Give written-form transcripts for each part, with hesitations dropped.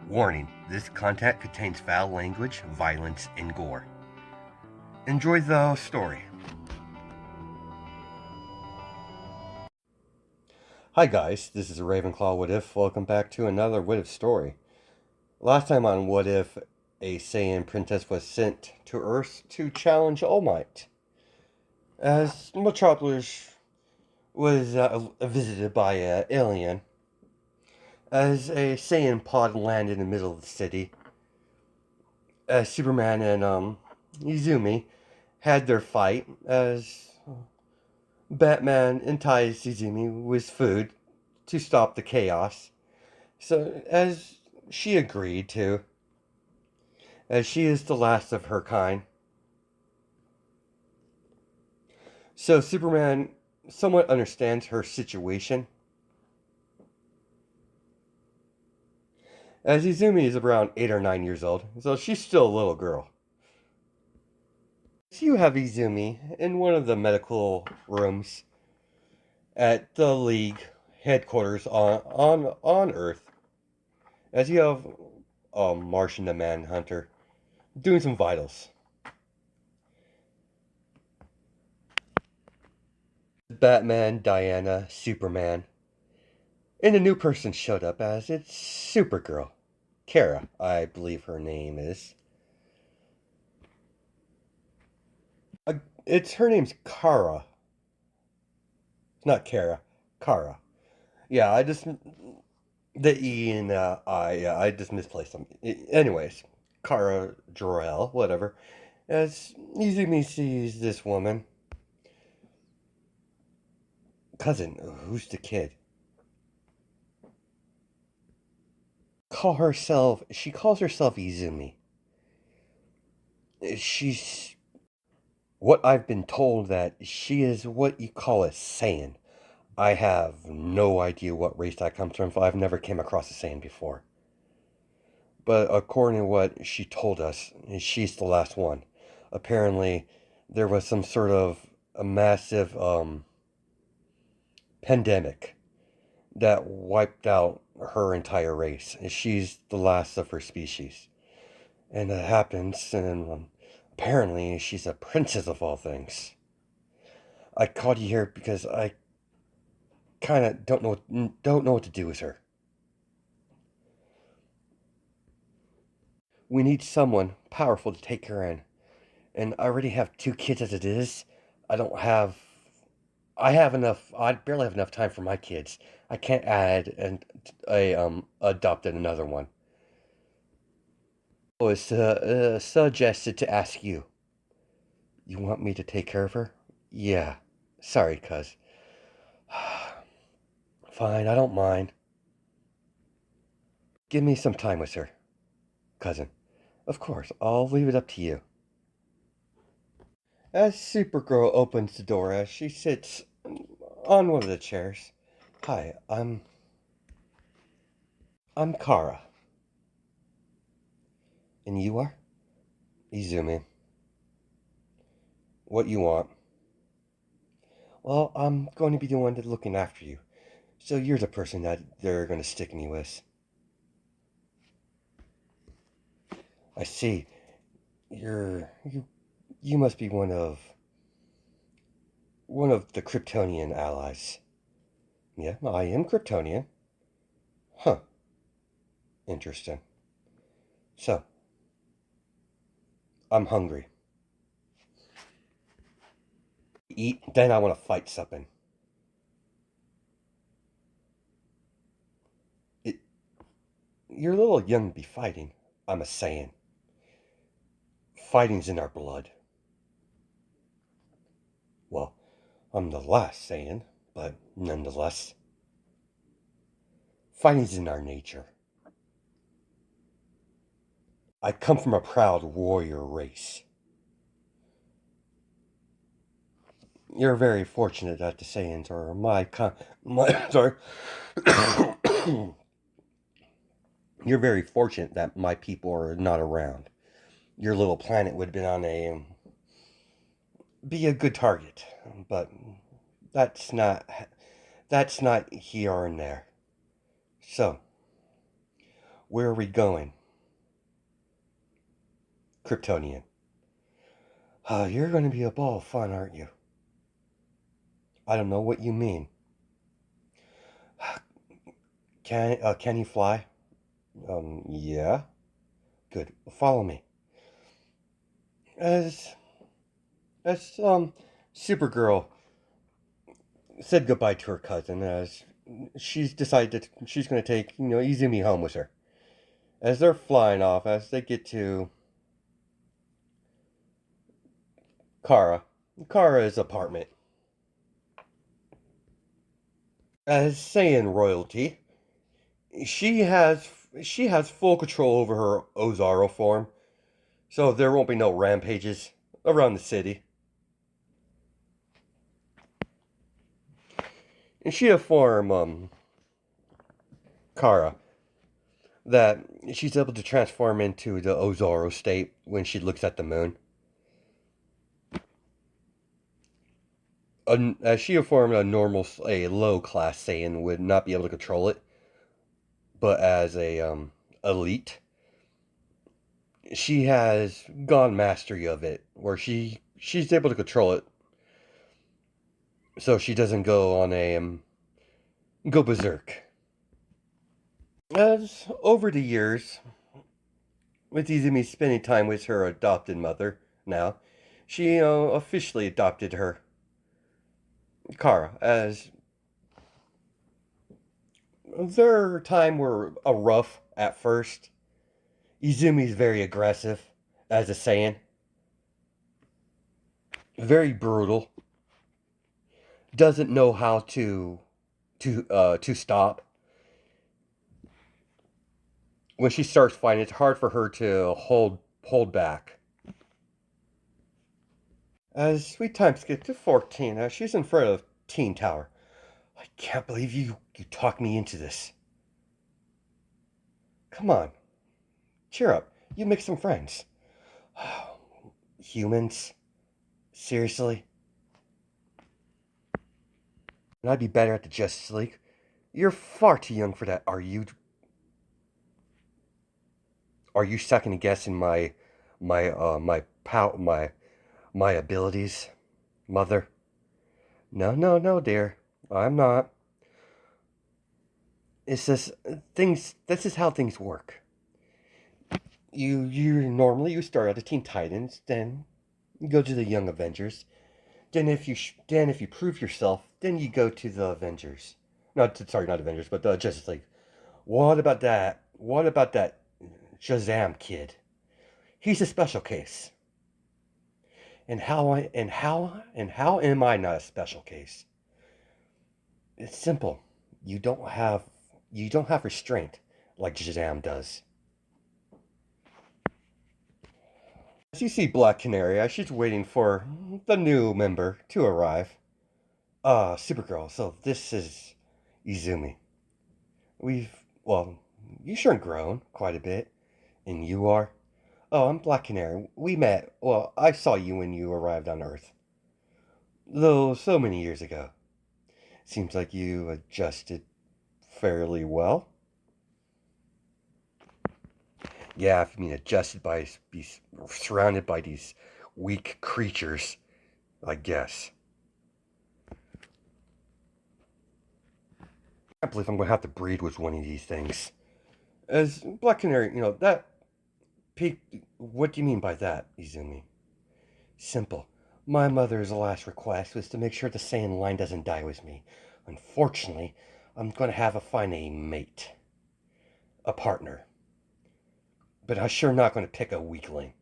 Warning, this content contains foul language, violence, and gore. Enjoy the story. Hi guys, this is Ravenclaw What If. Welcome back to another What If story. Last time on What If, a Saiyan princess was sent to Earth to challenge All Might. As Metropolis was visited by an alien, as a Saiyan pod landed in the middle of the city, as Superman and Izumi had their fight, as Batman enticed Izumi with food to stop the chaos. So, as she agreed to, as she is the last of her kind. So, Superman somewhat understands her situation. As Izumi is around 8 or 9 years old, so she's still a little girl. So, you have Izumi in one of the medical rooms at the League headquarters on Earth. As you have Martian the Manhunter doing some vitals. Batman, Diana, Superman, and a new person showed up as it's Supergirl. Kara, I believe her name is. It's her name's Kara. It's not Kara. Kara. Yeah, I just the E and I. Yeah, I just misplaced them. Anyways, Kara Jor-El, whatever. As Izumi sees this woman, cousin, who's the kid? She calls herself Izumi. She's what I've been told that she is what you call a Saiyan. I have no idea what race that comes from. I've never came across a Saiyan before. But according to what she told us, she's the last one. Apparently, there was some sort of a massive pandemic that wiped out her entire race. She's the last of her species. And it happens, and apparently she's a princess of all things. I called you here because I kind of don't know what to do with her. We need someone powerful to take her in, and I already have two kids as it is. I don't have. I have enough. I barely have enough time for my kids. I can't add and I adopted another one. I was suggested to ask you. You want me to take care of her? Yeah. Sorry, cuz. Fine, I don't mind. Give me some time with her, cousin. Of course, I'll leave it up to you. As Supergirl opens the door, as she sits on one of the chairs. Hi, I'm Kara. And you are? Izumi. What you want? Well, I'm going to be the one that's looking after you. So you're the person that they're going to stick me with. I see. You must be one of the Kryptonian allies. Yeah, I am Kryptonian. Huh. Interesting. So, I'm hungry. Eat, then I want to fight something. It, you're a little young to be fighting. I'm a Saiyan. Fighting's in our blood. Well, I'm the last Saiyan, but nonetheless, fighting's in our nature. I come from a proud warrior race. You're very fortunate that the Saiyans are my sorry. You're very fortunate that my people are not around. Your little planet would have been on a be a good target, but that's not here and there. So, Where are we going? Kryptonian. You're going to be a ball of fun, aren't you? I don't know what you mean. Can you fly? Yeah. Good. Follow me. As Supergirl said goodbye to her cousin, as she's decided that she's going to take Izumi home with her. As they're flying off, as they get to Kara's apartment. As Saiyan royalty, she has she has full control over her Ozaro form, so there won't be no rampages around the city. And she informed Kara that she's able to transform into the Ozaro state when she looks at the moon. As she informed a low class Saiyan would not be able to control it, but as a elite, she has gone mastery of it, where she's able to control it, so she doesn't go on a go berserk. As over the years, with Izumi spending time with her adopted mother, now she officially adopted her Kara. As their time were a rough at first. Izumi's very aggressive as a Saiyan, very brutal. Doesn't know how to stop. When she starts fighting, it's hard for her to hold back. As sweet time skip to 14, she's in front of Teen Tower. I can't believe you talked me into this. Come on, cheer up. You make some friends. Humans? Seriously? And I'd be better at the Justice League. You're far too young for that. Are you second guessing my abilities, mother? No, dear. I'm not. It's just things. This is how things work. You start at the Teen Titans, then you go to the Young Avengers. Then if you prove yourself, then you go to the Avengers. Not Avengers, but the Justice League. What about that? What about that Shazam kid? He's a special case. And how am I not a special case? It's simple. You don't have you don't have restraint like Shazam does. As you see Black Canary, she's waiting for the new member to arrive. Supergirl, so this is Izumi. Well, you sure grown quite a bit. And you are? Oh, I'm Black Canary. We met, well, I saw you when you arrived on Earth. Though so many years ago. Seems like you adjusted fairly well. Yeah, if you mean adjusted by be surrounded by these weak creatures, I guess. I can't believe I'm going to have to breed with one of these things. As Black Canary, that peak. What do you mean by that, Izumi? Simple. My mother's last request was to make sure the Saiyan line doesn't die with me. Unfortunately, I'm going to have to find a mate, a partner. But I'm sure not going to pick a weakling.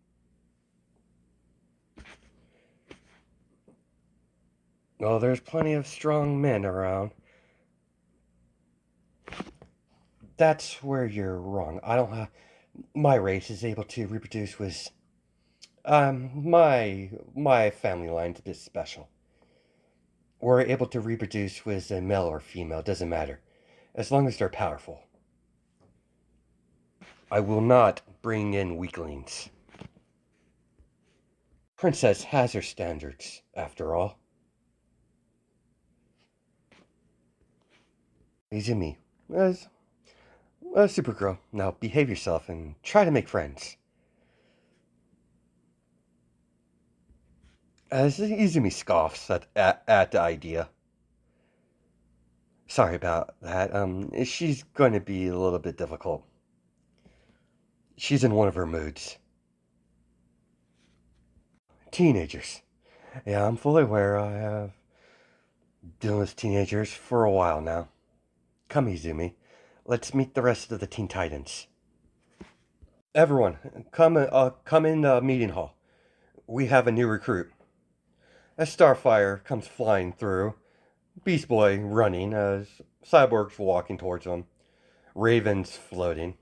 Well, there's plenty of strong men around. That's where you're wrong. I don't have. My race is able to reproduce with. My family line's a bit special. We're able to reproduce with a male or female, doesn't matter, as long as they're powerful. I will not bring in weaklings. Princess has her standards, after all. Izumi, as Supergirl, now behave yourself and try to make friends. As Izumi scoffs at the idea. Sorry about that. She's going to be a little bit difficult. She's in one of her moods. Teenagers. Yeah, I'm fully aware I have dealing with teenagers for a while now. Come, Izumi. Let's meet the rest of the Teen Titans. Everyone, come in the meeting hall. We have a new recruit. As Starfire comes flying through, Beast Boy running as Cyborg's walking towards him, Raven's floating.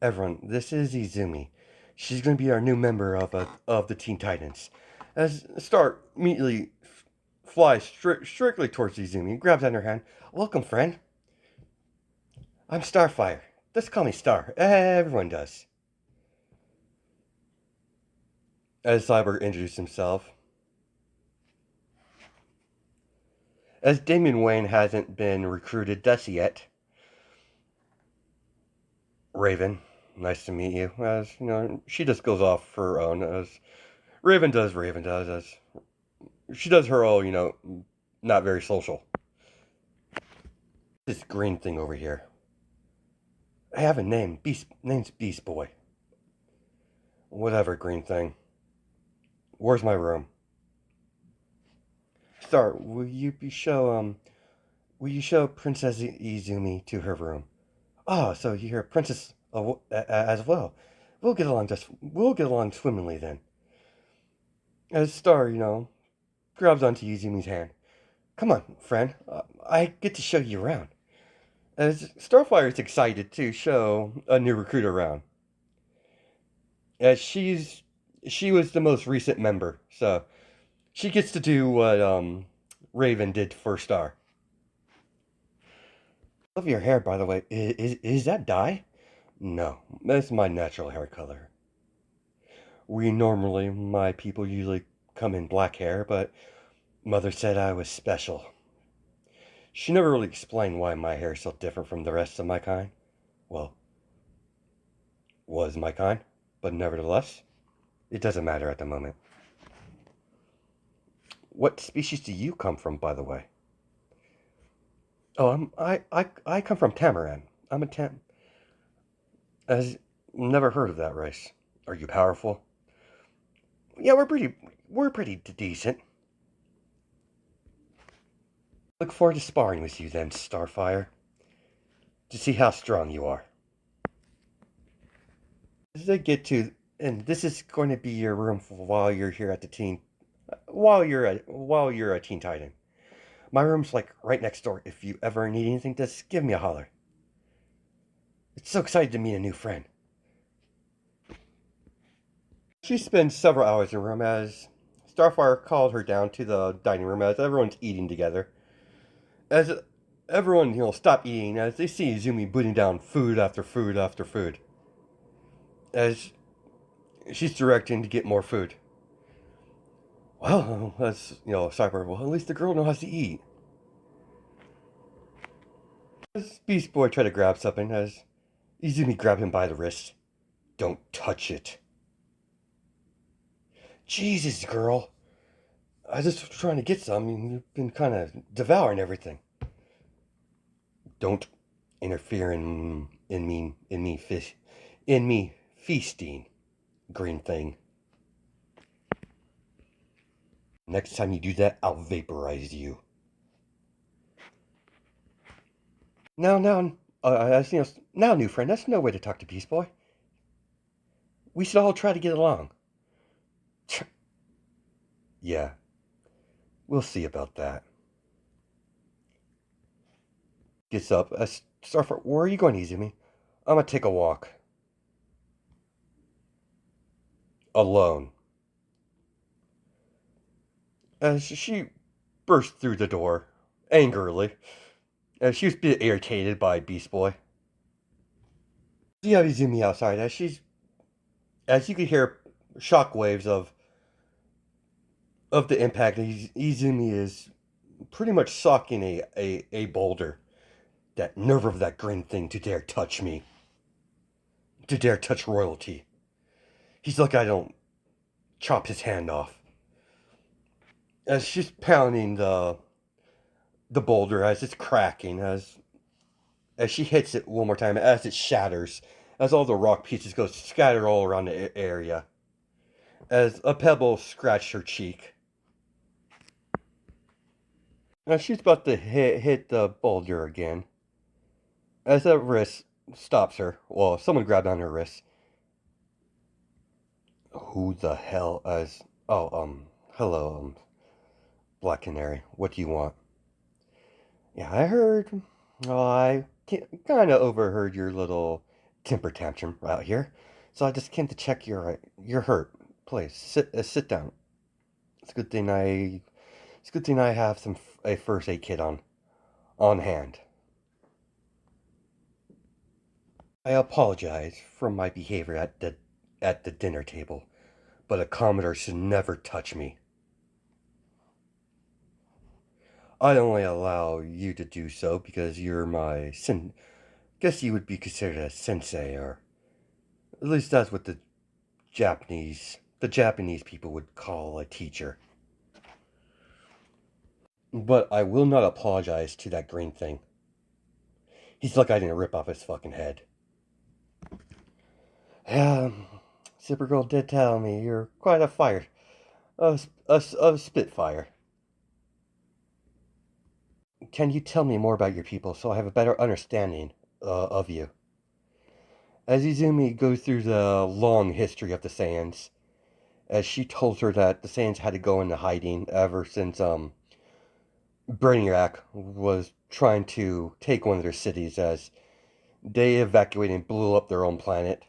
Everyone, this is Izumi. She's going to be our new member of the Teen Titans. As Star immediately flies strictly towards Izumi, grabs on her hand. Welcome, friend. I'm Starfire. Just call me Star. Everyone does. As Cyborg introduced himself. As Damian Wayne hasn't been recruited just yet. Raven, nice to meet you. As you know, she just goes off her own. As Raven does. As she does her own, not very social. This green thing over here. I have a name. Name's Beast Boy. Whatever, green thing. Where's my room? Star, will you show Princess Izumi to her room? Oh, so you're a princess as well. We'll get along swimmingly then. As Star, grabs onto Izumi's hand. Come on, friend. I get to show you around. As Starfire is excited to show a new recruit around. As she was the most recent member, so she gets to do what Raven did for Star. Love your hair, by the way. Is that dye? No, that's my natural hair color. My people usually come in black hair, but Mother said I was special. She never really explained why my hair is so different from the rest of my kind. Well, was my kind, but nevertheless, it doesn't matter at the moment. What species do you come from, by the way? Oh, I come from Tamaran. I'm a Tam. As never heard of that race. Are you powerful? Yeah, we're pretty decent. Look forward to sparring with you then, Starfire, to see how strong you are. As they get to, and this is going to be your room while you're here at the teen, while you're a Teen Titan. My room's like right next door. If you ever need anything, just give me a holler. It's so excited to meet a new friend. She spends several hours in her room as Starfire called her down to the dining room as everyone's eating together. As everyone, stop eating as they see Izumi putting down food after food after food. As she's directing to get more food. Well, that's, Cyber, well, at least the girl knows how to eat. As Beast Boy tried to grab something, as Izumi grabbed him by the wrist. Don't touch it. Jesus, girl. I was just trying to get some, and you've been kind of devouring everything. Don't interfere in me feasting, green thing. Next time you do that, I'll vaporize you. Now, new friend, that's no way to talk to Beast Boy. We should all try to get along. Yeah, we'll see about that. Gets up. Starfire, where are you going, Izumi? I'm gonna take a walk. Alone. As she burst through the door, angrily. She was a bit irritated by Beast Boy. You have Izumi outside as you could hear shockwaves of the impact. Izumi is pretty much socking a boulder. That nerve of that green thing to dare touch me. To dare touch royalty. He's lucky I don't chop his hand off. As she's pounding the boulder, as it's cracking, as she hits it one more time, as it shatters, as all the rock pieces go scatter all around the area, as a pebble scratched her cheek. Now she's about to hit the boulder again, as a wrist stops her. Well, someone grabbed on her wrist. Who the hell as... Oh, hello, Black Canary. What do you want? Yeah, I heard... Oh, I kind of overheard your little temper tantrum out here. So I just came to check your hurt. Please, sit down. It's a good thing I have a first aid kit on hand. I apologize for my behavior at the dinner table, but a Commodore should never touch me. I only allow you to do so because you're my guess you would be considered a sensei, or at least that's what the Japanese people would call a teacher. But I will not apologize to that green thing. He's lucky I didn't rip off his fucking head. Yeah, Supergirl did tell me you're quite a spitfire. Can you tell me more about your people so I have a better understanding of you? As Izumi goes through the long history of the Saiyans, as she told her that the Saiyans had to go into hiding ever since Brainiac was trying to take one of their cities, as they evacuated and blew up their own planet.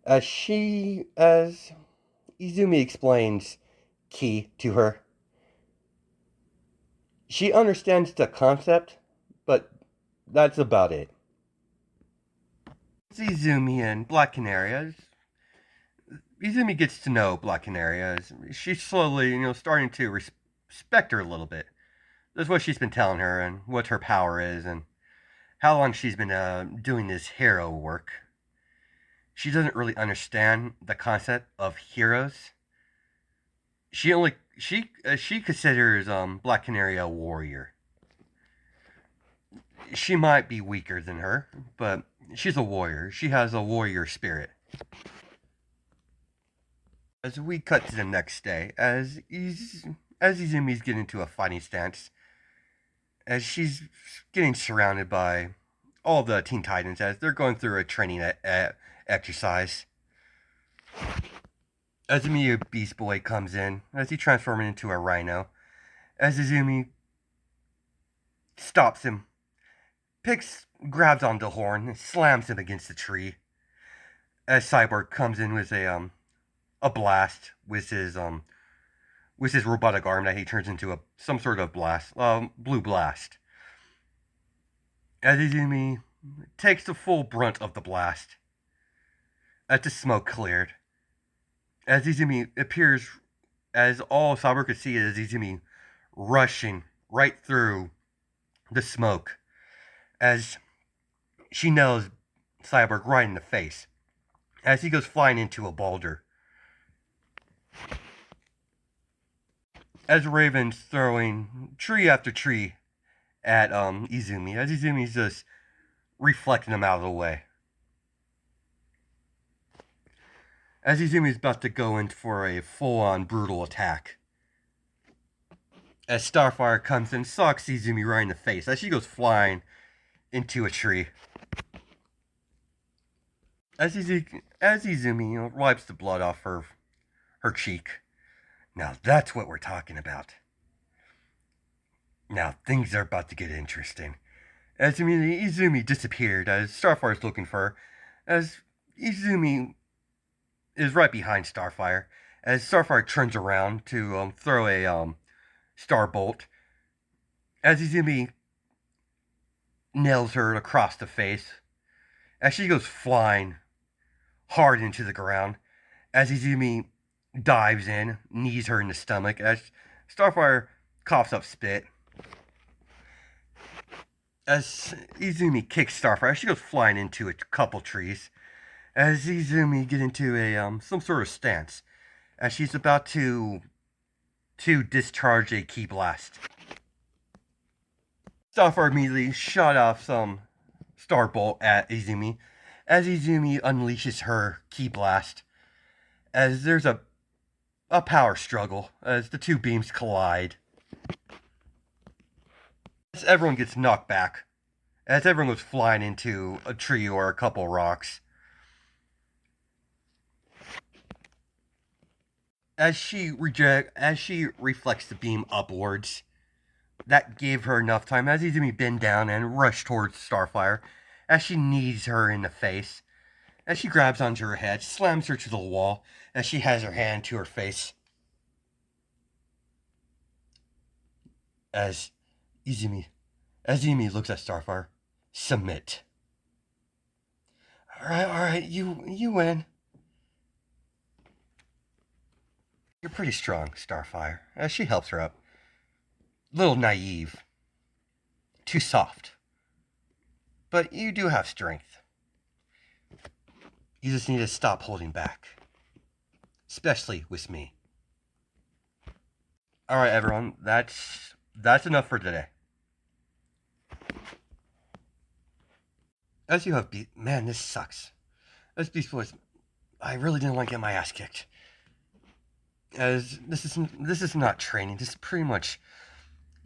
As Izumi explains Ki to her, she understands the concept, but that's about it. Izumi and Black Canary. Izumi gets to know Black Canary as she's slowly, starting to respect her a little bit. That's what she's been telling her and what her power is and how long she's been doing this hero work. She doesn't really understand the concept of heroes. She considers Black Canary a warrior. She might be weaker than her, but she's a warrior. She has a warrior spirit. As we cut to the next day, as Izumi's getting into a fighting stance, as she's getting surrounded by all the Teen Titans as they're going through a training exercise. As Izumi Beast Boy comes in, as he transforms into a rhino, as Izumi stops him, grabs onto the horn, and slams him against the tree. As Cyborg comes in with a blast with his robotic arm that he turns into some sort of blue blast. As Izumi takes the full brunt of the blast, as the smoke cleared, as Izumi appears, as all Cyborg could see is Izumi rushing right through the smoke, as she nails Cyborg right in the face, as he goes flying into a boulder. As Raven's throwing tree after tree at Izumi, as Izumi's just reflecting them out of the way. As Izumi's about to go in for a full-on brutal attack. As Starfire comes in, socks Izumi right in the face as she goes flying into a tree. As Izumi wipes the blood off her cheek. Now that's what we're talking about. Now things are about to get interesting. As Izumi disappeared, as Starfire's looking for her, as Izumi is right behind Starfire, as Starfire turns around to throw a star bolt, as Izumi nails her across the face, as she goes flying hard into the ground, as Izumi dives in, knees her in the stomach, as Starfire coughs up spit, As Izumi kicks Starfire, she goes flying into a couple trees. As Izumi get into a some sort of stance, as she's about to discharge a key blast. Starfire immediately shot off some starbolt at Izumi, as Izumi unleashes her key blast. As there's a power struggle as the two beams collide. As everyone gets knocked back, as everyone goes flying into a tree or a couple rocks. As she reflects the beam upwards, that gave her enough time as Izumi bend down and rush towards Starfire, as she knees her in the face. As she grabs onto her head, slams her to the wall, as she has her hand to her face. As Izumi looks at Starfire, submit. All right, you win. You're pretty strong, Starfire. As she helps her up. Little naive. Too soft. But you do have strength. You just need to stop holding back. Especially with me. Alright, everyone. That's enough for today. As you have man, this sucks. As Beast Boys, I really didn't want to get my ass kicked. As this is not training. This is pretty much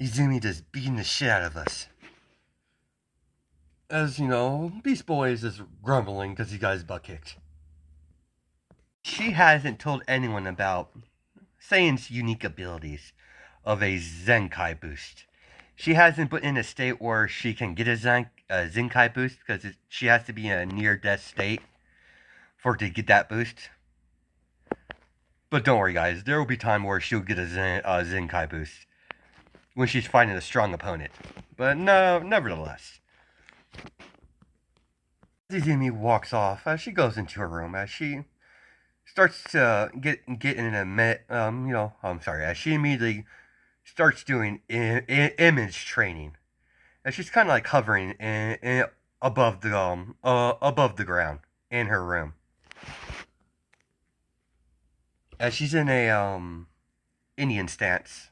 Izumi just beating the shit out of us. As you know, Beast Boys is grumbling because he got his butt kicked. She hasn't told anyone about Saiyan's unique abilities of a Zenkai boost. She hasn't put in a state where she can get a Zenkai boost because she has to be in a near-death state for to get that boost. But don't worry, guys. There will be time where she'll get a Zenkai boost when she's fighting a strong opponent. But no, nevertheless. Izumi walks off as she goes into her room as she starts to get in a as she immediately starts doing image training, and she's kind of like hovering above the ground in her room, as she's in a Indian stance.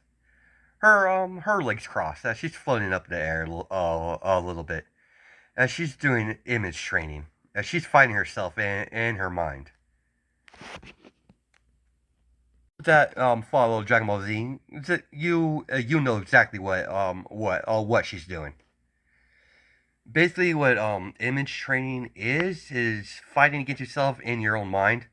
Her legs crossed as she's floating up in the air a little bit, as she's doing image training, as she's fighting herself in her mind. That follow Dragon Ball Z, you know exactly what she's doing. Basically, what image training is fighting against yourself in your own mind.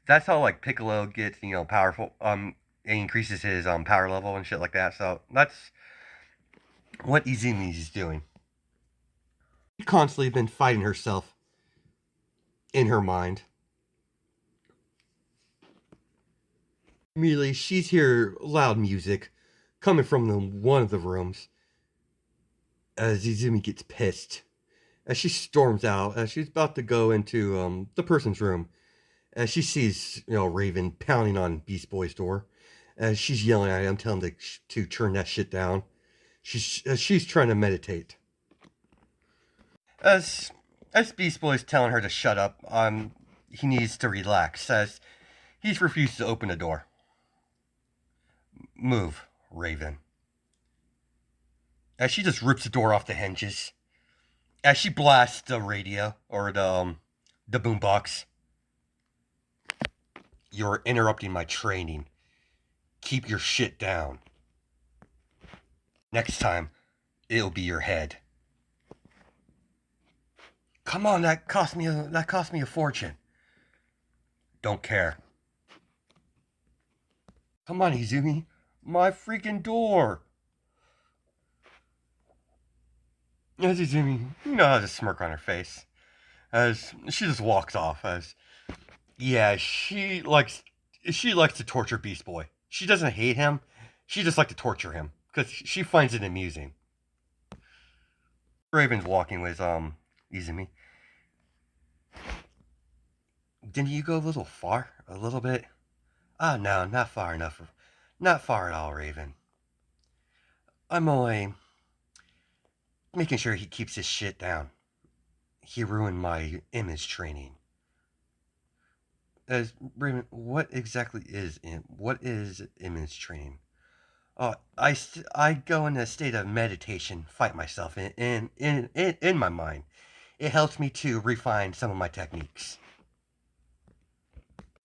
That's how like Piccolo gets powerful and increases his power level and shit like that. So that's what Izumi is doing. She's constantly been fighting herself in her mind. Immediately, she's hear loud music coming from one of the rooms. As Izumi gets pissed, as she storms out, as she's about to go into the person's room, as she sees Raven pounding on Beast Boy's door, as she's yelling at him, telling him to turn that shit down. She's trying to meditate. As Beast Boy's telling her to shut up, he needs to relax. As he's refused to open the door. Move, Raven. As she just rips the door off the hinges. As she blasts the radio or the boombox. You're interrupting my training. Keep your shit down. Next time, it'll be your head. Come on, that cost me a fortune. Don't care. Come on, Izumi. My freaking door. As Izumi, has a smirk on her face. As she just walks off. As yeah, she likes to torture Beast Boy. She doesn't hate him. She just likes to torture him because she finds it amusing. Raven's walking with Izumi. Didn't you go a little far? A little bit? Ah, no, not far enough. Not far at all, Raven. I'm only making sure he keeps his shit down. He ruined my image training. Raymond, what is image training? I go in a state of meditation, fight myself in my mind. It helps me to refine some of my techniques.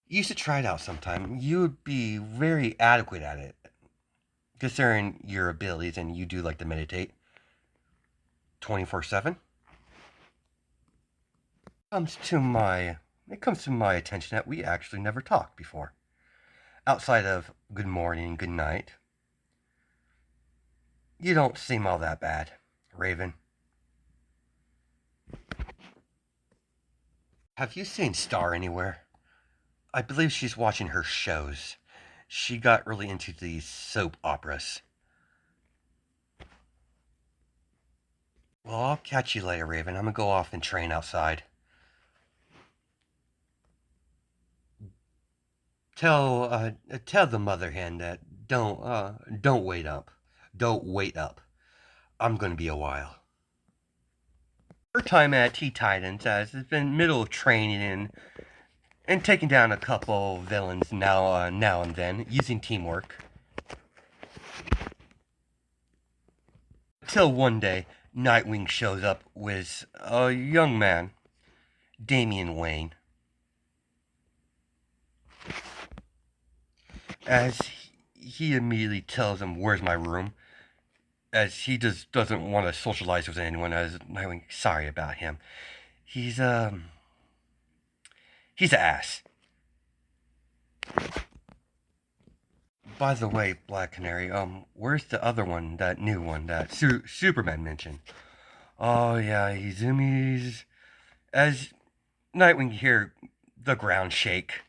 You should try it out sometime. You would be very adequate at it, considering your abilities, and you do like to meditate 24/7. It comes to my attention that we actually never talked before. Outside of good morning, good night, you don't seem all that bad, Raven. Have you seen Star anywhere? I believe she's watching her shows. She got really into these soap operas. Well, I'll catch you later, Raven. I'm gonna go off and train outside. Tell the mother hen that don't wait up. Don't wait up. I'm gonna be a while. Her time at Tea Titans has been middle of training and taking down a couple villains now and then using teamwork. Till one day, Nightwing shows up with a young man, Damian Wayne. As he immediately tells him, "Where's my room?" As he just doesn't want to socialize with anyone. As Nightwing, sorry about him. He's he's an ass. By the way, Black Canary, where's the other one, that new one that Superman mentioned? Oh yeah, Izumi's. As Nightwing hear the ground shake.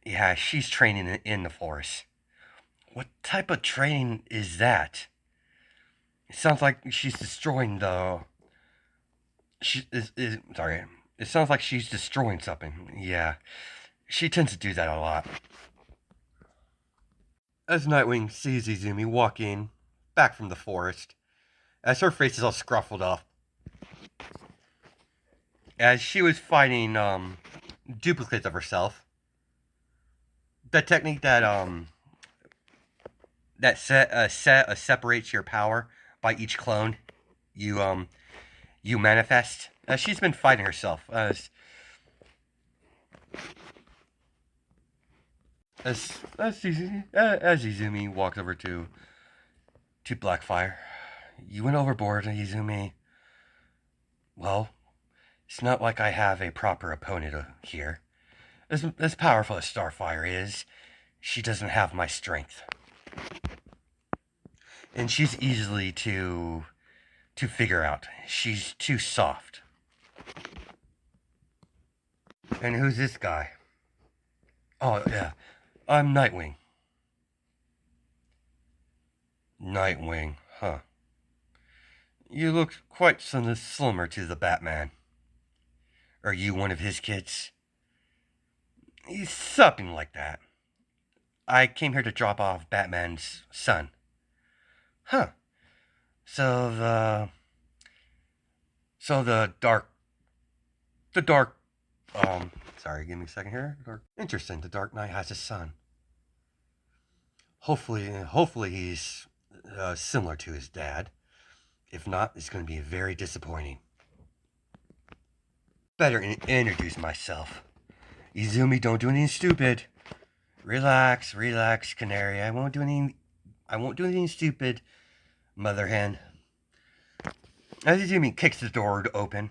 Yeah, she's training in the forest. What type of training is that? It sounds like she's destroying the. She is sorry. It sounds like she's destroying something. Yeah, she tends to do that a lot. As Nightwing sees Izumi walking back from the forest, as her face is all scruffled up, as she was fighting duplicates of herself, the technique that separates your power by each clone you manifest. She's been fighting herself as Izumi walks over to Blackfire. You went overboard, Izumi. Well, it's not like I have a proper opponent here. As powerful as Starfire is, she doesn't have my strength. And she's easily to figure out. She's too soft. And who's this guy? Oh, yeah. I'm Nightwing. Nightwing, huh. You look quite similar to the Batman. Are you one of his kids? He's something like that. I came here to drop off Batman's son. Huh. So the dark sorry, give me a second here. Interesting. The Dark Knight has a son. Hopefully he's similar to his dad. If not, it's going to be very disappointing. Better introduce myself. Izumi, don't do anything stupid. Relax, Canary. I won't do anything stupid, Mother Hen. As Izumi kicks the door open,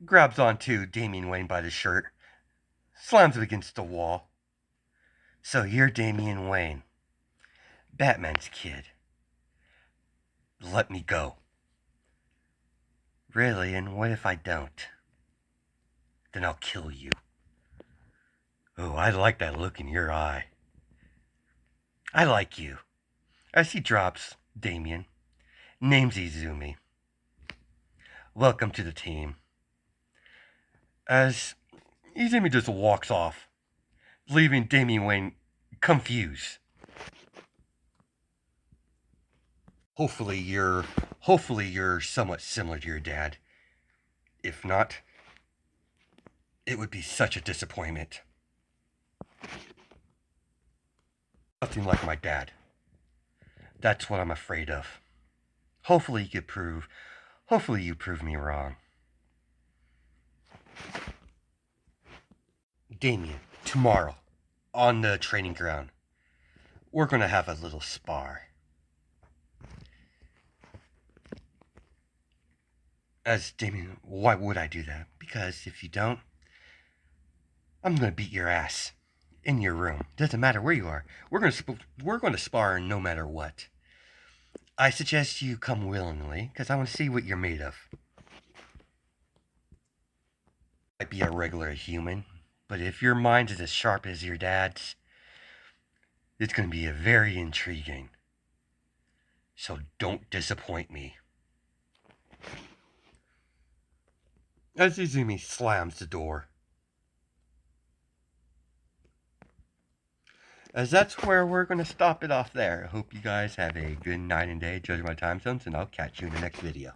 grabs onto Damian Wayne by the shirt, slams him against the wall. So you're Damian Wayne, Batman's kid. Let me go. Really, and what if I don't? Then I'll kill you. Oh, I like that look in your eye. I like you. As he drops Damien, names Izumi. Welcome to the team. As Izumi just walks off, leaving Damian Wayne confused. Hopefully you're somewhat similar to your dad. If not, it would be such a disappointment. Nothing like my dad. That's what I'm afraid of. Hopefully you prove me wrong. Damien, tomorrow, on the training ground, we're gonna have a little spar. As Damien, why would I do that? Because if you don't, I'm gonna beat your ass in your room. Doesn't matter where you are. We're gonna spar no matter what. I suggest you come willingly, because I want to see what you're made of. Might be a regular human, but if your mind is as sharp as your dad's, it's going to be a very intriguing. So don't disappoint me. As Izumi slams the door. As that's where we're going to stop it off there. I hope you guys have a good night and day, judging my time zones, and I'll catch you in the next video.